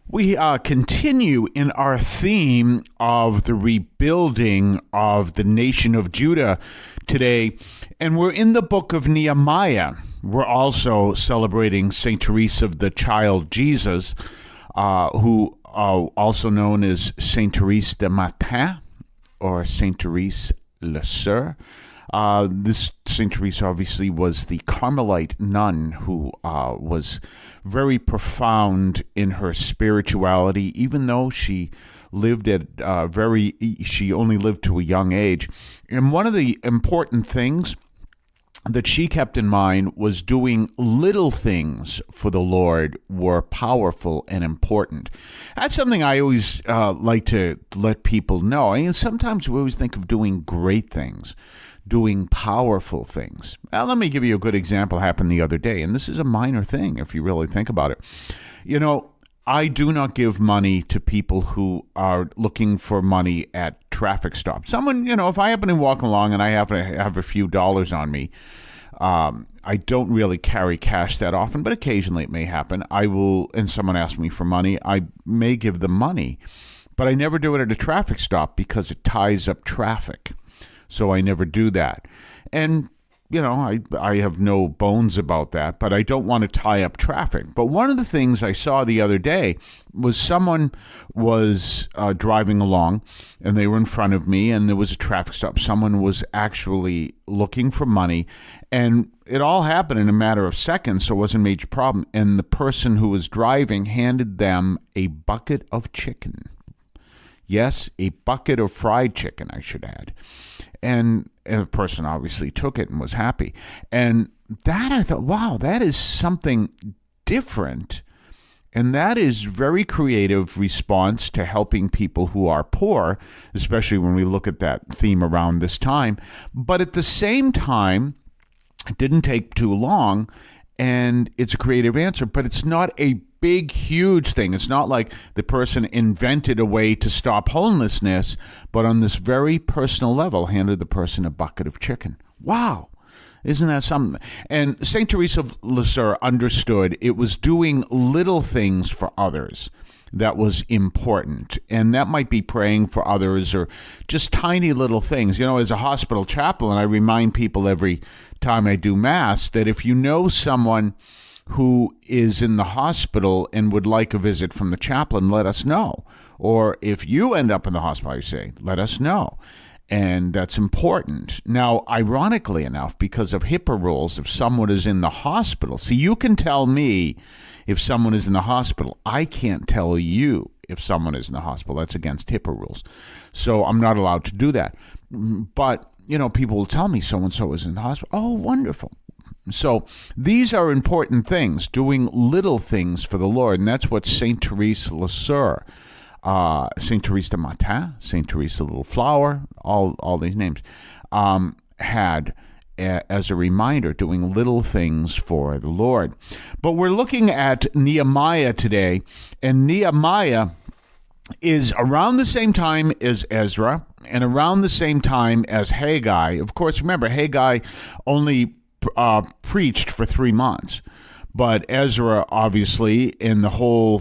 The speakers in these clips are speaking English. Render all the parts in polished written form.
We continue in our theme of the rebuilding of the nation of Judah today, and we're in the book of Nehemiah. We're also celebrating St. Teresa of the Child Jesus, who also known as St. Therese de Matin or St. Therese Lisieux. This St. Teresa obviously was the Carmelite nun who was very profound in her spirituality, even though she lived at she only lived to a young age. And one of the important things that she kept in mind was doing little things for the Lord were powerful and important. That's something I always like to let people know. I mean, sometimes we always think of doing great things, doing powerful things. Well, let me give you a good example. Happened the other day, and this is a minor thing if you really think about it. You know, I do not give money to people who are looking for money at traffic stops. Someone, if I happen to walk along and I happen to have a few dollars on me, I don't really carry cash that often, but occasionally it may happen. And someone asks me for money, I may give them money, but I never do it at a traffic stop because it ties up traffic. So I never do that. And I have no bones about that, but I don't want to tie up traffic. But one of the things I saw the other day was someone was driving along, and they were in front of me, and there was a traffic stop. Someone was actually looking for money, and it all happened in a matter of seconds, so it wasn't a major problem. And the person who was driving handed them a bucket of chicken. Yes, a bucket of fried chicken, I should add. And the person obviously took it and was happy. And that I thought, wow, that is something different. And that is very creative response to helping people who are poor, especially when we look at that theme around this time. But at the same time, it didn't take too long, and it's a creative answer, but it's not a big, huge thing. It's not like the person invented a way to stop homelessness, but on this very personal level, handed the person a bucket of chicken. Wow. Isn't that something? And St. Teresa of Lisieux understood it was doing little things for others that was important. And that might be praying for others or just tiny little things. As a hospital chaplain, I remind people every time I do Mass that if you know someone who is in the hospital and would like a visit from the chaplain, let us know. Or if you end up in the hospital, I say, let us know. And that's important. Now, ironically enough, because of HIPAA rules, if someone is in the hospital, see, you can tell me if someone is in the hospital. I can't tell you if someone is in the hospital. That's against HIPAA rules. So I'm not allowed to do that. But, people will tell me so-and-so is in the hospital. Oh, wonderful. So these are important things, doing little things for the Lord. And that's what St. Therese Lisieux, St. Therese de Matin, St. Teresa Little Flower, all these names, had as a reminder, doing little things for the Lord. But we're looking at Nehemiah today, and Nehemiah is around the same time as Ezra and around the same time as Haggai. Of course, remember, Haggai only preached for 3 months, but Ezra, obviously, in the whole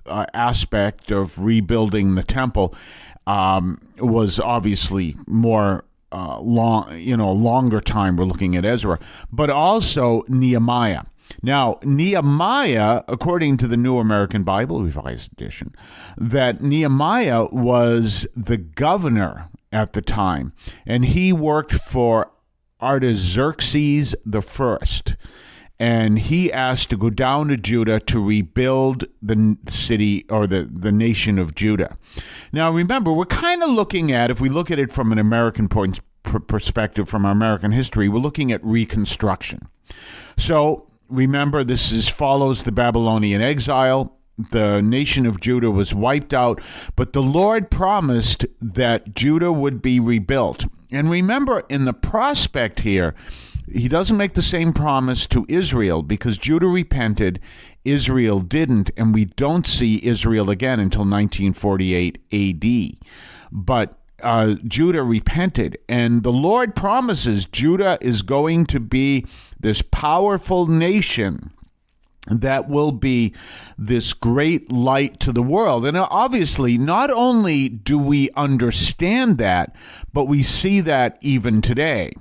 aspect of rebuilding the temple, was obviously more longer time. We're looking at Ezra, but also Nehemiah. Now, Nehemiah, according to the New American Bible, Revised Edition, that Nehemiah was the governor at the time, and he worked for Artaxerxes I, and he asked to go down to Judah to rebuild the city or the nation of Judah. Now, remember, we're kind of looking at, if we look at it from an American perspective, from our American history, we're looking at Reconstruction. So, remember, this follows the Babylonian exile. The nation of Judah was wiped out, but the Lord promised that Judah would be rebuilt. And remember, in the prospect here, he doesn't make the same promise to Israel because Judah repented, Israel didn't, and we don't see Israel again until 1948 AD. But Judah repented, and the Lord promises Judah is going to be this powerful nation that will be this great light to the world. And obviously, not only do we understand that, but we see that even today.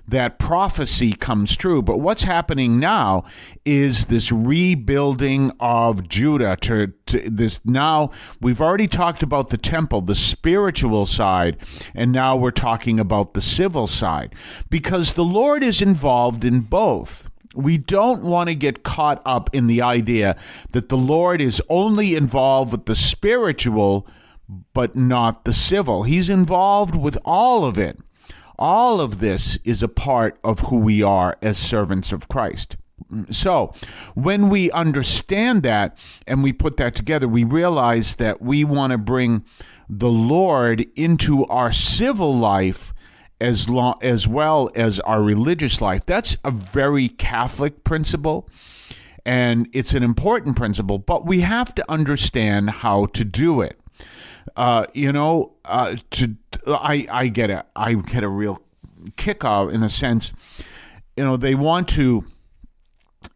That prophecy comes true. But what's happening now is this rebuilding of Judah to this. Now, we've already talked about the temple, the spiritual side, and now we're talking about the civil side, because the Lord is involved in both. We don't want to get caught up in the idea that the Lord is only involved with the spiritual, but not the civil. He's involved with all of it. All of this is a part of who we are as servants of Christ. So when we understand that and we put that together, we realize that we want to bring the Lord into our civil life as well as our religious life. That's a very Catholic principle, and it's an important principle, but we have to understand how to do it. I get it. I get a real kick out in a sense. They want to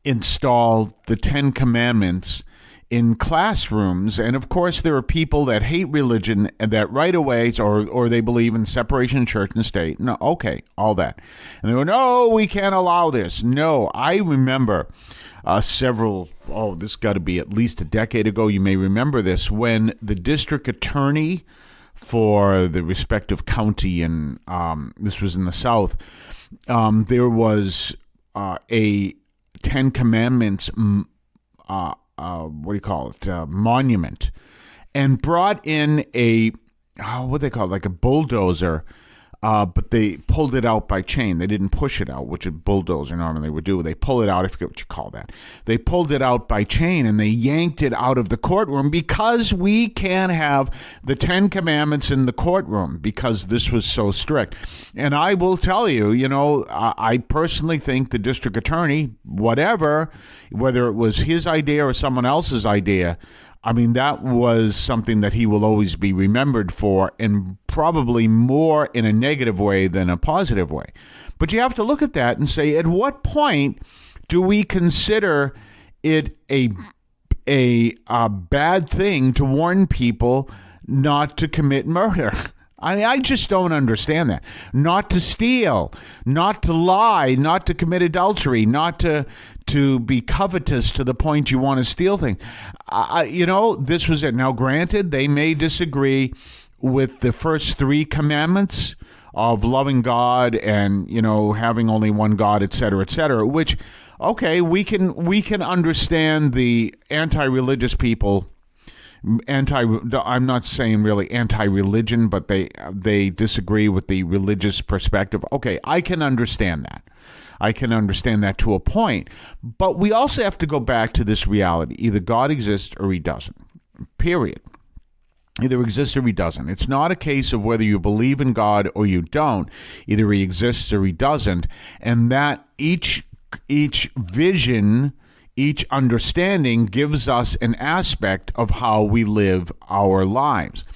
install the 10 Commandments in classrooms, and of course there are people that hate religion and that right away, or they believe in separation of church and state. No, okay, all that. And they go, no, we can't allow this. No, I remember this got to be at least a decade ago, you may remember this, when the district attorney for the respective county, and this was in the South, there was a 10 Commandments monument, and brought in like a bulldozer, but they pulled it out by chain. They didn't push it out, which a bulldozer normally would do. They pull it out. I forget what you call that. They pulled it out by chain, and they yanked it out of the courtroom because we can't have the 10 Commandments in the courtroom because this was so strict. And I will tell you, I personally think the district attorney, whether it was his idea or someone else's idea, that was something that he will always be remembered for, and probably more in a negative way than a positive way. But you have to look at that and say, at what point do we consider it a bad thing to warn people not to commit murder? I just don't understand that. Not to steal, not to lie, not to commit adultery, not to be covetous to the point you want to steal things. This was it. Now, granted, they may disagree with the first 3 commandments of loving God and, having only one God, et cetera, which, okay, we can understand the anti-religious people. I'm not saying really anti-religion, but they disagree with the religious perspective. Okay, I can understand that. I can understand that to a point. But we also have to go back to this reality. Either God exists or he doesn't. Period. Either exists or he doesn't. It's not a case of whether you believe in God or you don't. Either he exists or he doesn't. And that each vision, each understanding gives us an aspect of how we live our lives.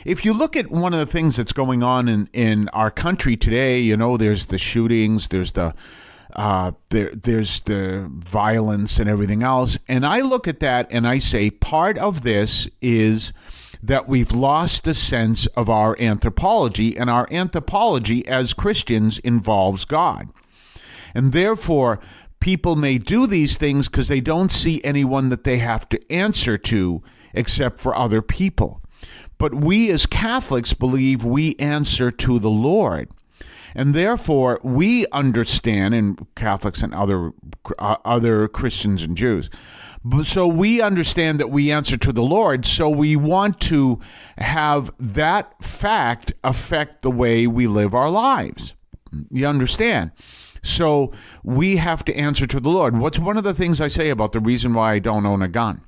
If you look at one of the things that's going on in our country today, there's the shootings, there's the violence and everything else. And I look at that and I say part of this is that we've lost a sense of our anthropology, and our anthropology as Christians involves God. And therefore, people may do these things because they don't see anyone that they have to answer to except for other people. But we as Catholics believe we answer to the Lord. And therefore, we understand, and Catholics and other Christians and Jews, so we understand that we answer to the Lord, so we want to have that fact affect the way we live our lives. You understand? So we have to answer to the Lord. What's one of the things I say about the reason why I don't own a gun?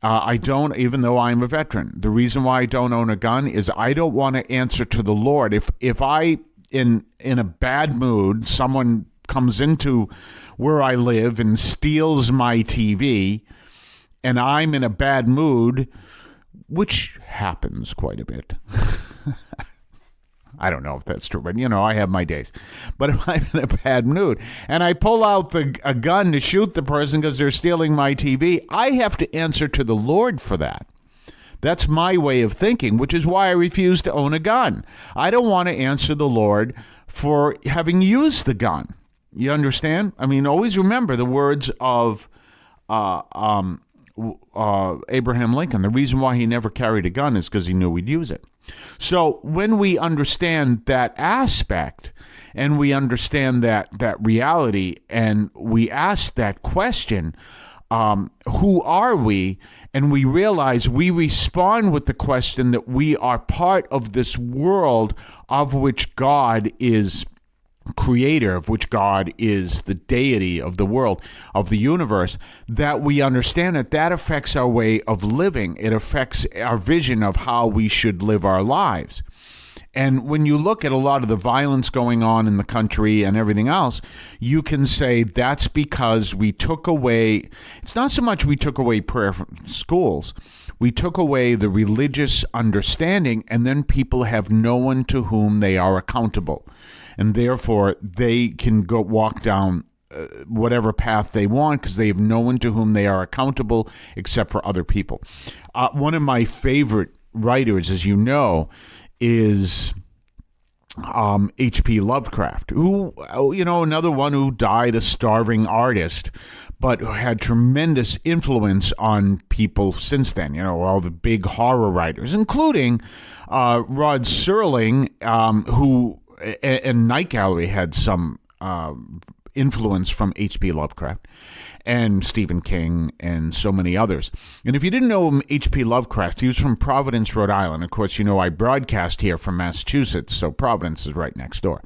I don't, even though I'm a veteran. The reason why I don't own a gun is I don't want to answer to the Lord. If I, in a bad mood, someone comes into where I live and steals my TV, and I'm in a bad mood, which happens quite a bit. I don't know if that's true, but I have my days. But if I'm in a bad mood and I pull out a gun to shoot the person because they're stealing my TV, I have to answer to the Lord for that. That's my way of thinking, which is why I refuse to own a gun. I don't want to answer the Lord for having used the gun. You understand? I mean, always remember the words of Abraham Lincoln. The reason why he never carried a gun is because he knew we'd use it. So when we understand that aspect and we understand that reality and we ask that question, who are we? And we realize we respond with the question that we are part of this world of which God is creator, of which God is the deity of the world, of the universe, that we understand that affects our way of living. It affects our vision of how we should live our lives. And when you look at a lot of the violence going on in the country and everything else, you can say that's because we took away, it's not so much we took away prayer from schools, we took away the religious understanding, and then people have no one to whom they are accountable. And therefore, they can go walk down whatever path they want because they have no one to whom they are accountable except for other people. One of my favorite writers, as you know, is H.P. Lovecraft, who, another one who died a starving artist, but who had tremendous influence on people since then, all the big horror writers, including Rod Serling, who, and Night Gallery had some influence from H.P. Lovecraft and Stephen King and so many others. And if you didn't know H.P. Lovecraft, he was from Providence, Rhode Island. Of course, I broadcast here from Massachusetts, so Providence is right next door.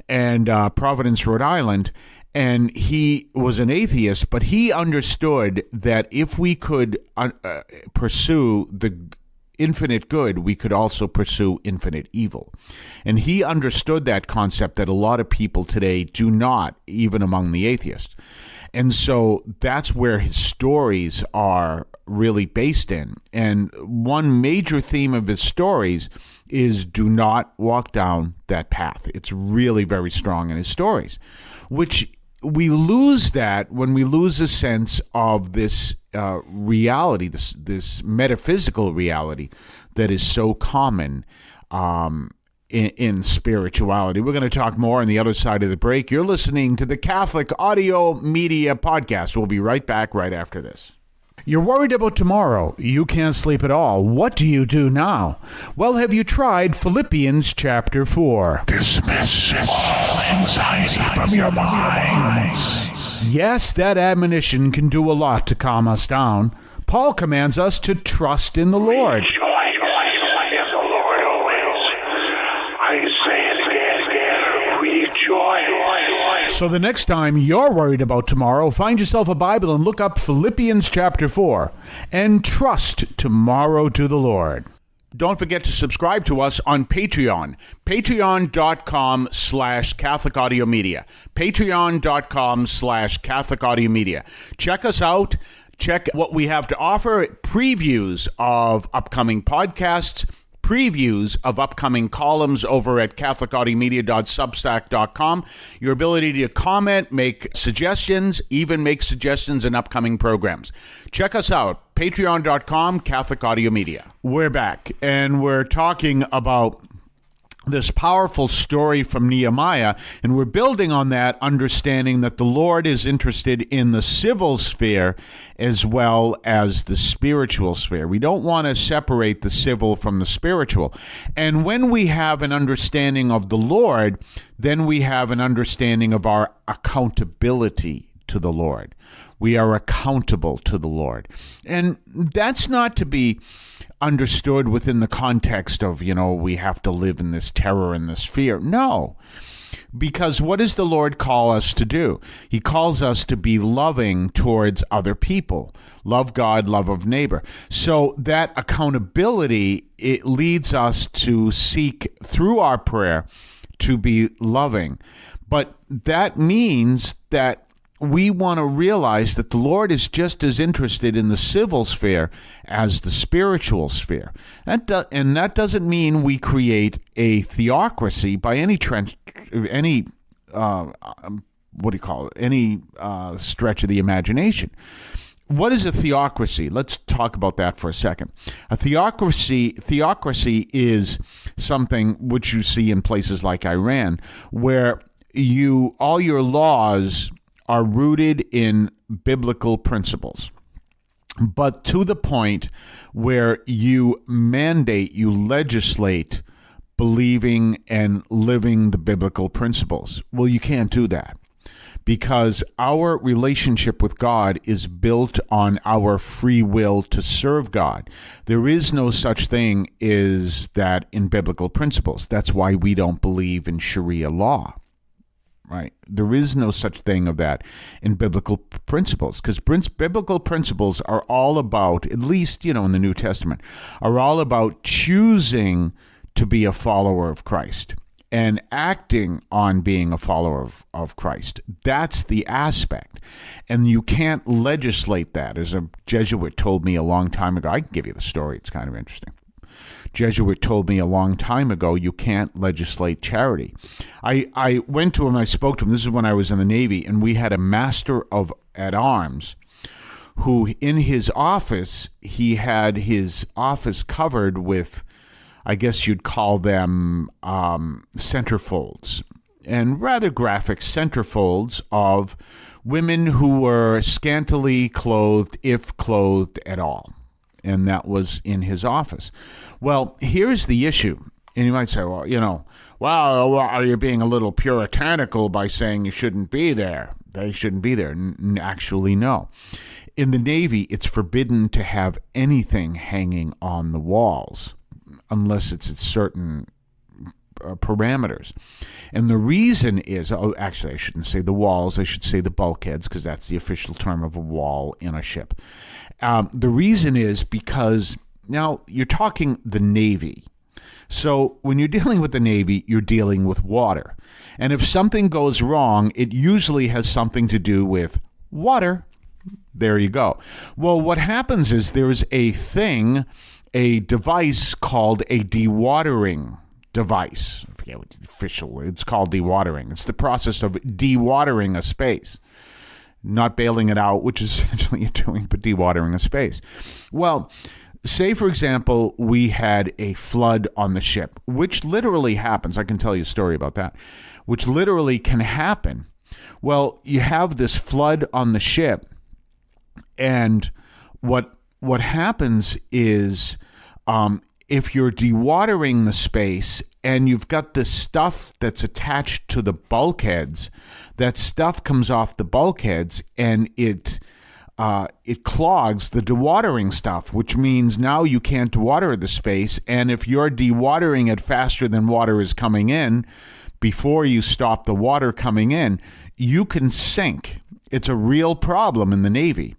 And Providence, Rhode Island, and he was an atheist, but he understood that if we could pursue the infinite good, we could also pursue infinite evil. And he understood that concept that a lot of people today do not, even among the atheists. And so that's where his stories are really based in. And one major theme of his stories is do not walk down that path. It's really very strong in his stories, which we lose that when we lose a sense of this reality, this metaphysical reality that is so common in spirituality. We're going to talk more on the other side of the break. You're listening to the Catholic Audio Media Podcast. We'll be right back right after this. You're worried about tomorrow. You can't sleep at all. What do you do now? Well, have you tried Philippians chapter 4? Dismiss all anxiety from your minds. Yes, that admonition can do a lot to calm us down. Paul commands us to trust in the Lord. Rejoice in the Lord always. I say it again, rejoice. So the next time you're worried about tomorrow, find yourself a Bible and look up Philippians chapter 4 and trust tomorrow to the Lord. Don't forget to subscribe to us on Patreon, patreon.com/Catholic Audio Media, patreon.com/Catholic Audio Media. Check us out. Check what we have to offer, previews of upcoming podcasts, previews of upcoming columns over at catholicaudiomedia.substack.com, your ability to comment, make suggestions, even make suggestions in upcoming programs. Check us out, patreon.com, Catholic Audio Media. We're back, and we're talking about this powerful story from Nehemiah, and we're building on that, understanding that the Lord is interested in the civil sphere as well as the spiritual sphere. We don't want to separate the civil from the spiritual. And when we have an understanding of the Lord, then we have an understanding of our accountability to the Lord. We are accountable to the Lord. And that's not to be understood within the context of, we have to live in this terror and this fear. No, because what does the Lord call us to do? He calls us to be loving towards other people. Love God, love of neighbor. So that accountability, it leads us to seek through our prayer to be loving. But that means that we want to realize that the Lord is just as interested in the civil sphere as the spiritual sphere. And that doesn't mean we create a theocracy by any stretch of the imagination. What is a theocracy? Let's talk about that for a second. A theocracy is something which you see in places like Iran, where all your laws are rooted in biblical principles, but to the point where you legislate believing and living the biblical principles. Well, you can't do that because our relationship with God is built on our free will to serve God. There is no such thing as that in biblical principles. That's why we don't believe in Sharia law. Right. There is no such thing of that in biblical principles, because biblical principles are all about, at least, in the New Testament, are all about choosing to be a follower of Christ and acting on being a follower of Christ. That's the aspect. And you can't legislate that. As a Jesuit told me a long time ago, I can give you the story. It's kind of interesting. Jesuit told me a long time ago, you can't legislate charity. I went to him, I spoke to him, this is when I was in the Navy, and we had a master at arms who in his office, he had his office covered with, I guess you'd call them centerfolds, and rather graphic centerfolds of women who were scantily clothed, if clothed at all. And that was in his office. Well, here's the issue. And you might say, well, are you being a little puritanical by saying you shouldn't be there? They shouldn't be there. Actually, no. In the Navy, it's forbidden to have anything hanging on the walls unless it's at certain parameters. And the reason is, actually, I shouldn't say the walls. I should say the bulkheads, because that's the official term of a wall in a ship. The reason is because now you're talking the Navy. So when you're dealing with the Navy, you're dealing with water. And if something goes wrong, it usually has something to do with water. There you go. Well, what happens is there's a device called a dewatering device. I forget what the official word. It's called dewatering. It's the process of dewatering a space. Not bailing it out, which is essentially you're doing, but dewatering a space. Well, say, for example, we had a flood on the ship, which literally happens. I can tell you a story about that, which literally can happen. Well, you have this flood on the ship, and what happens is if you're dewatering the space and you've got this stuff that's attached to the bulkheads, that stuff comes off the bulkheads and it clogs the dewatering stuff, which means now you can't dewater the space. And if you're dewatering it faster than water is coming in, before you stop the water coming in, you can sink. It's a real problem in the Navy.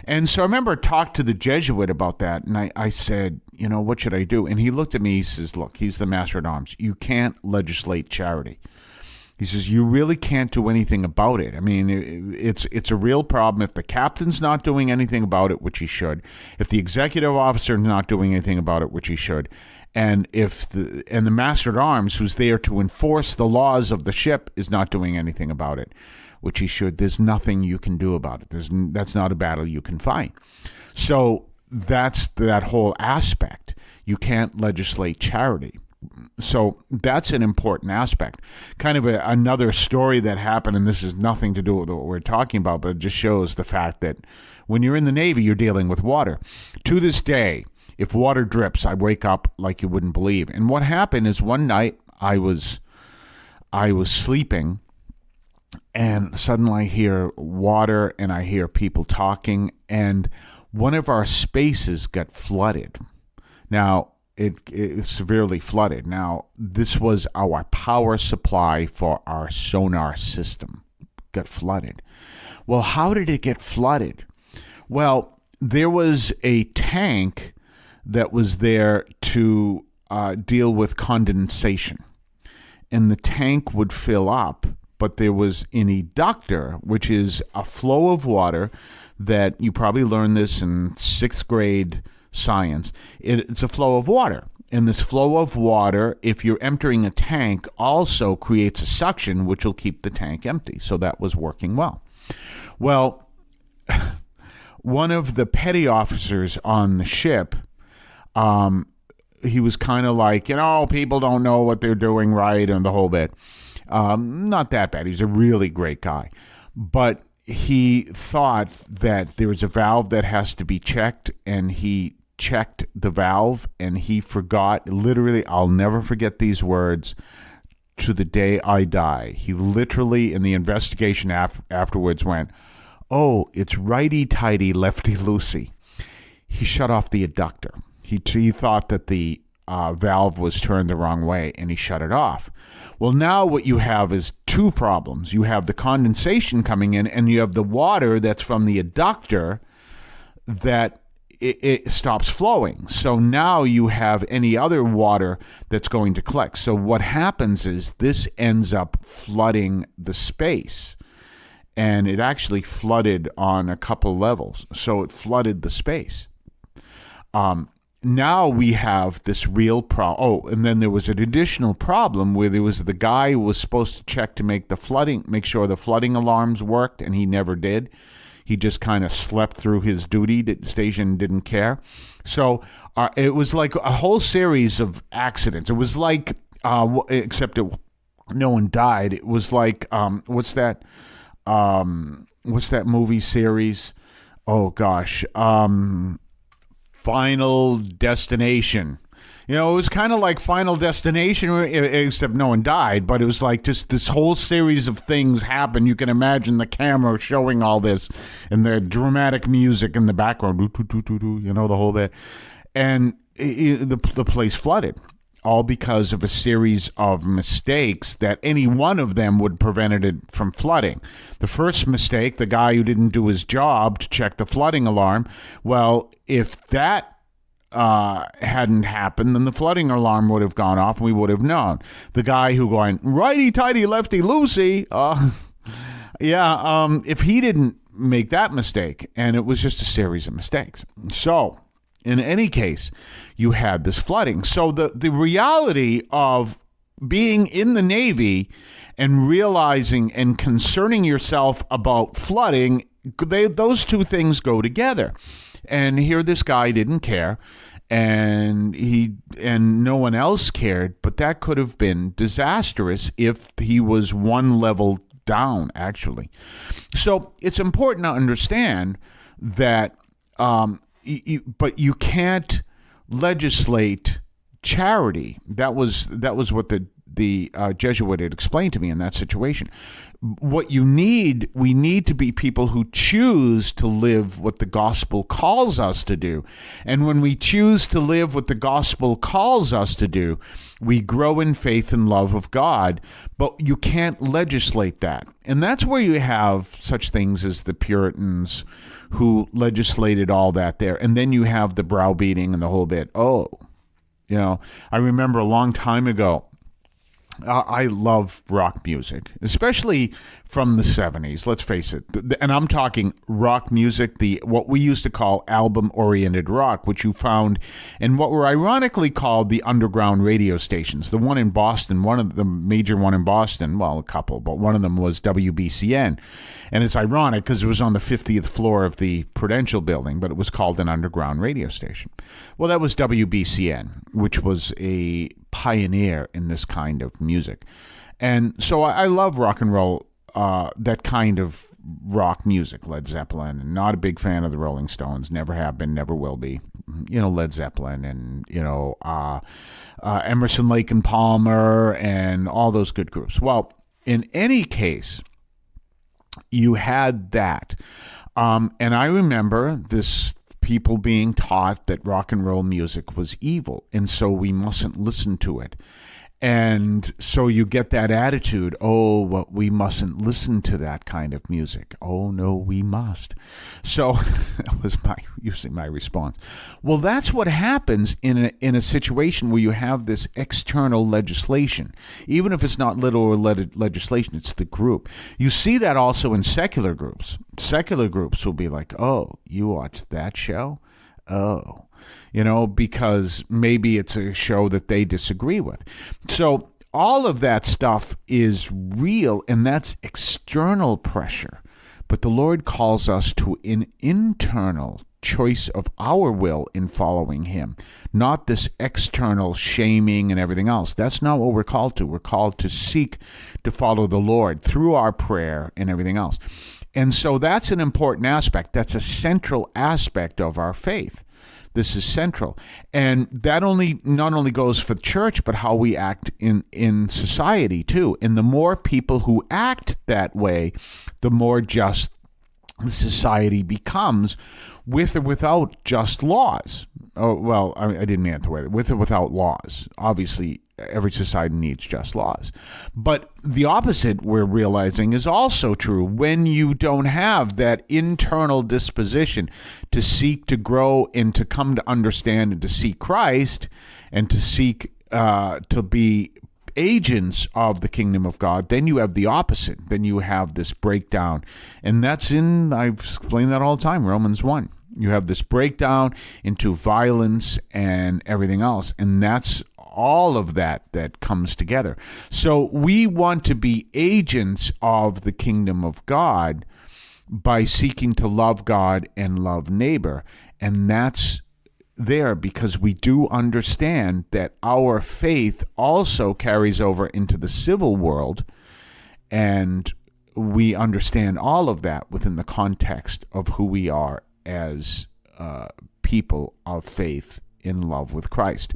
And so I remember I talked to the Jesuit about that, and I said, what should I do? And he looked at me, he says, look, he's the master at arms. You can't legislate charity. He says, you really can't do anything about it. I mean, it's a real problem. If the captain's not doing anything about it, which he should, if the executive officer is not doing anything about it, which he should, and the master at arms, who's there to enforce the laws of the ship, is not doing anything about it, which he should, there's nothing you can do about it. That's not a battle you can fight. So that's that whole aspect. You can't legislate charity. So that's an important aspect. Kind of another story that happened, and this has nothing to do with what we're talking about, but it just shows the fact that when you're in the Navy, you're dealing with water. To this day, if water drips, I wake up like you wouldn't believe. And what happened is one night I was sleeping, and suddenly I hear water and I hear people talking, and one of our spaces got flooded. Now, it severely flooded. Now, this was our power supply for our sonar system. Got flooded. Well, how did it get flooded? Well, there was a tank that was there to deal with condensation. And the tank would fill up but there was an eductor, which is a flow of water that you probably learned this in 6th grade science. It's a flow of water. And this flow of water, if you're emptying a tank, also creates a suction, which will keep the tank empty. So that was working well. Well, one of the petty officers on the ship, he was kind of like, people don't know what they're doing right and the whole bit. Not that bad. He's a really great guy. But he thought that there was a valve that has to be checked, and he checked the valve, and he forgot. Literally, I'll never forget these words to the day I die. He literally, in the investigation afterwards, went, "Oh, it's righty-tighty, lefty-loosey." He shut off the eductor. He thought that the valve was turned the wrong way, and he shut it off. Well, now what you have is two problems. You have the condensation coming in, and you have the water that's from the eductor that it stops flowing. So now you have any other water that's going to collect. So what happens is this ends up flooding the space. And it actually flooded on a couple levels. So it flooded the space. Now we have this real problem. Oh, and then there was an additional problem where there was the guy who was supposed to check to make sure the flooding alarms worked, and he never did. He just kind of slept through his duty station, didn't care. So it was like a whole series of accidents. It was like, except no one died. It was like, what's that movie series? Oh gosh, Final Destination. It was kind of like Final Destination, except no one died, but it was like just this whole series of things happened. You can imagine the camera showing all this and the dramatic music in the background, the whole bit. And the place flooded, all because of a series of mistakes that any one of them would prevented it from flooding. The first mistake, the guy who didn't do his job to check the flooding alarm, well, if that hadn't happened, then the flooding alarm would have gone off and we would have known. The guy who going righty-tighty, lefty-loosey, if he didn't make that mistake, and it was just a series of mistakes. So in any case, you had this flooding. So the reality of being in the Navy and realizing and concerning yourself about flooding, those two things go together. And here this guy didn't care, and no one else cared, but that could have been disastrous if he was one level down, actually. So it's important to understand that, but you can't legislate charity. That was what the Jesuit had explained to me in that situation. What we need to be people who choose to live what the gospel calls us to do. And when we choose to live what the gospel calls us to do, we grow in faith and love of God, but you can't legislate that. And that's where you have such things as the Puritans who legislated all that there. And then you have the browbeating and the whole bit. I remember a long time ago, I love rock music, especially from the 70s, let's face it. And I'm talking rock music, what we used to call album-oriented rock, which you found in what were ironically called the underground radio stations. The one in Boston, the major one in Boston, well, a couple, but one of them was WBCN. And it's ironic because it was on the 50th floor of the Prudential building, but it was called an underground radio station. Well, that was WBCN, which was a pioneer in this kind of music. And so I love rock and roll, that kind of rock music, Led Zeppelin, and not a big fan of the Rolling Stones, never have been, never will be. Led Zeppelin and, Emerson, Lake and Palmer and all those good groups. Well, in any case, you had that. And I remember people being taught that rock and roll music was evil, and so we mustn't listen to it. And so you get that attitude, oh, well, we mustn't listen to that kind of music. Oh, no, we must. So that was usually my response. Well, that's what happens in a situation where you have this external legislation. Even if it's not literal legislation, it's the group. You see that also in secular groups. Secular groups will be like, oh, you watch that show? Oh, because maybe it's a show that they disagree with. So all of that stuff is real, and that's external pressure. But the Lord calls us to an internal choice of our will in following him, not this external shaming and everything else. That's not what we're called to. We're called to seek to follow the Lord through our prayer and everything else. And so that's an important aspect. That's a central aspect of our faith. This is central. And that not only goes for the church, but how we act in society too. And the more people who act that way, the more just the society becomes, with or without just laws. Oh, well, I didn't mean it the way, with or without laws. Obviously, every society needs just laws. But the opposite, we're realizing, is also true. When you don't have that internal disposition to seek to grow and to come to understand and to seek Christ and to seek to be agents of the kingdom of God, then you have the opposite. Then you have this breakdown. And that's I've explained that all the time, Romans 1. You have this breakdown into violence and everything else. And that's all of that comes together. So we want to be agents of the kingdom of God by seeking to love God and love neighbor. And that's there because we do understand that our faith also carries over into the civil world, and we understand all of that within the context of who we are as people of faith in love with Christ.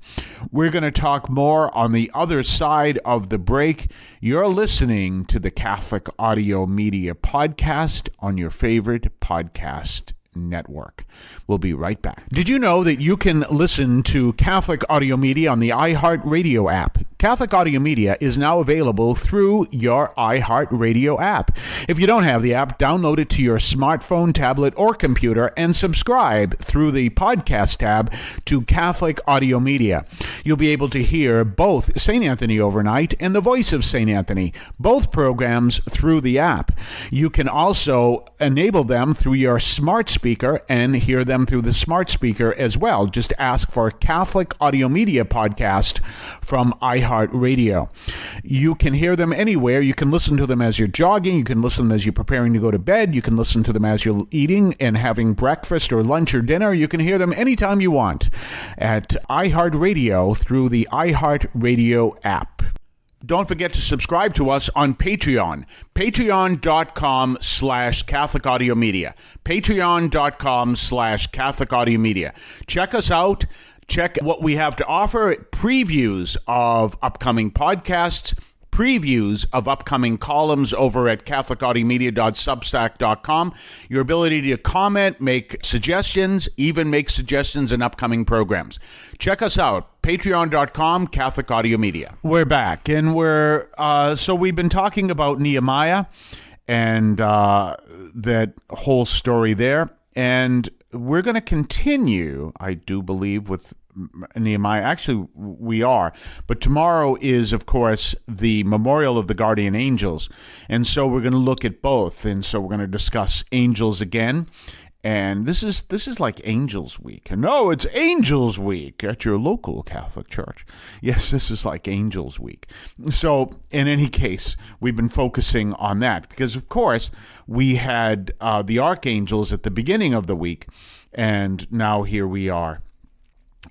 We're going to talk more on the other side of the break. You're listening to the Catholic Audio Media Podcast on your favorite podcast network. We'll be right back. Did you know that you can listen to Catholic Audio Media on the iHeartRadio app? Catholic Audio Media is now available through your iHeartRadio app. If you don't have the app, download it to your smartphone, tablet, or computer and subscribe through the podcast tab to Catholic Audio Media. You'll be able to hear both St. Anthony Overnight and The Voice of St. Anthony, both programs through the app. You can also enable them through your smart speaker and hear them through the smart speaker as well. Just ask for Catholic Audio Media Podcast from iHeartRadio. You can hear them anywhere. You can listen to them as you're jogging. You can listen to them as you're preparing to go to bed. You can listen to them as you're eating and having breakfast or lunch or dinner. You can hear them anytime you want at iHeartRadio through the iHeartRadio app. Don't forget to subscribe to us on Patreon. Patreon.com/Catholic Audio Media. Patreon.com/Catholic Audio Media. Check us out. Check what we have to offer. Previews of upcoming podcasts. Previews of upcoming columns over at catholicaudiomedia.substack.com. Your ability to comment, make suggestions, even make suggestions in upcoming programs. Check us out. Patreon.com, Catholic Audio Media. We're back, and so we've been talking about Nehemiah and that whole story there, and we're going to continue, I do believe, with Nehemiah. Actually, we are. But tomorrow is, of course, the memorial of the guardian angels. And so we're going to look at both. And so we're going to discuss angels again. And this is like Angels Week. No, it's Angels Week at your local Catholic church. Yes, this is like Angels Week. So in any case, we've been focusing on that because, of course, we had the archangels at the beginning of the week, and now here we are.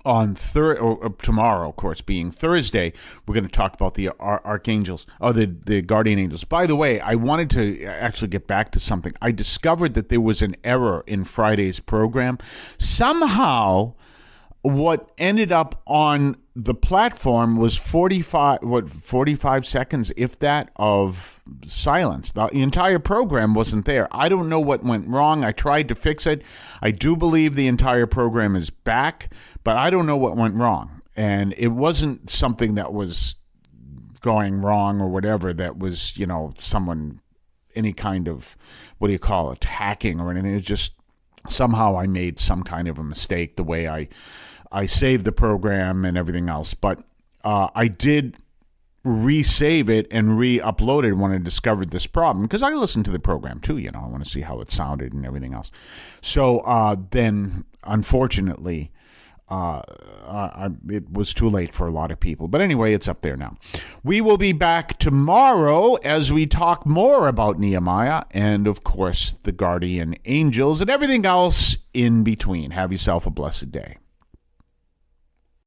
On tomorrow, of course, being Thursday, we're going to talk about the archangels, or the guardian angels. By the way, I wanted to actually get back to something. I discovered that there was an error in Friday's program. Somehow, what ended up on the platform was 45 seconds, if that, of silence. The entire program wasn't there. I don't know what went wrong. I tried to fix it. I do believe the entire program is back, but I don't know what went wrong. And it wasn't something that was going wrong or whatever that was, someone, any kind of, what do you call it, hacking or anything. It was just somehow I made some kind of a mistake the way I saved the program and everything else. But I did resave it and re-upload it when I discovered this problem, because I listened to the program too, I want to see how it sounded and everything else. So then, unfortunately, it was too late for a lot of people. But anyway, it's up there now. We will be back tomorrow as we talk more about Nehemiah and, of course, the guardian angels and everything else in between. Have yourself a blessed day.